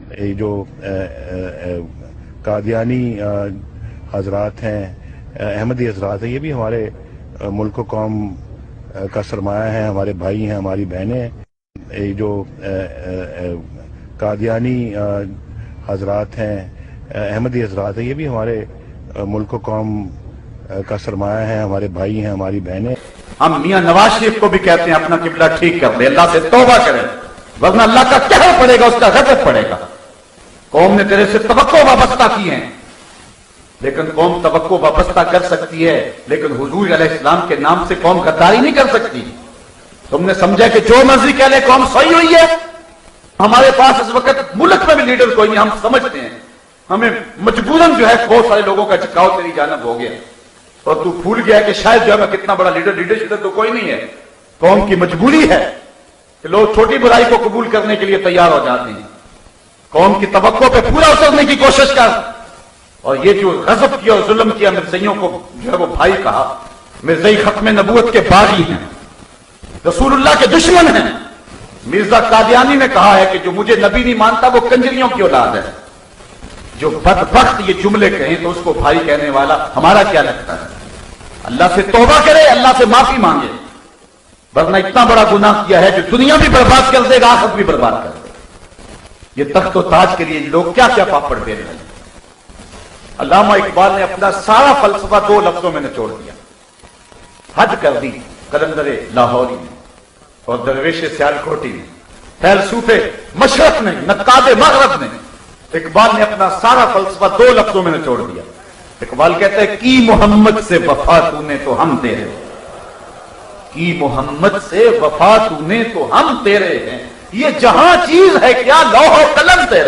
ये जो कादियानी हजरात हैं, अहमदी हजरात हैं, ये भी हमारे मुल्क कौम का सरमाया है, हमारे भाई हैं, हमारी बहनें हैं। ये जो कादियानी हजरात हैं, अहमदी हजरात हैं, ये भी हमारे मुल्क कौम का सरमाया है, हमारे भाई हैं, हमारी बहनें। हम मियां नवाज शरीफ को भी कहते हैं अपना किबला ठीक कर ले, अल्लाह से तौबा करें, वरना अल्लाह का कहर पड़ेगा, उसका गजब पड़ेगा। कौम ने तेरे से तवक्को वाबस्ता की है, लेकिन कौम तवक्को वाबस्ता कर सकती है, लेकिन हुजूर अलैहिस्सलाम के नाम से कौम गद्दारी नहीं कर सकती। तुमने समझा कि जो मर्जी कह ले कौम सही हुई है। हमारे पास इस वक्त मुल्क में भी लीडर कोई नहीं, हम समझते हैं हमें मजबूरन जो है बहुत सारे लोगों का झुकाव तेरी जानब हो गया और तू भूल गया कि शायद जो है मैं कितना बड़ा लीडरशिप तो कोई नहीं है। कौम की मजबूरी है कि लोग छोटी बुराई को कबूल करने के लिए तैयार हो जाते हैं। कौम की तवक्को पे पूरा उतरने की कोशिश कर। और ये जो गजब किया और जुल्म किया, मिर्ज़इयों को जो है वो भाई कहा, मिर्ज़ई खत्म नबूवत के बागी हैं, रसूलुल्लाह के दुश्मन हैं। मिर्जा कादियानी ने कहा है कि जो मुझे नबी नहीं मानता वो कंजरियों की औलाद है। जो बदबख्त ये जुमले कहें तो उसको भाई कहने वाला हमारा क्या लगता है? अल्लाह से तौबा करे, अल्लाह से माफी मांगे, वरना इतना बड़ा गुनाह किया है जो दुनिया भी बर्बाद कर देगा, आखिरत भी बर्बाद कर देगा। ये तख्त और ताज के लिए लोग क्या क्या पापड़ बेल रहे हैं। अल्लामा इकबाल ने अपना सारा फलसफा 2 लफ्जों में निचोड़ दिया। हद कर दी कलंदरे लाहौरी ने और दरवेश सियालकोटी ने, फैलसूफे मशरक ने, नक्कादे मगरब ने। इकबाल ने अपना सारा फलसफा 2 लफ्जों में निचोड़ दिया। इकबाल कहते हैं की मोहम्मद से वफा तूने तो हम तेरे, की मोहम्मद से वफा तूने तो हम तेरे हैं। ये जहां चीज है क्या लौह कलम तेरा।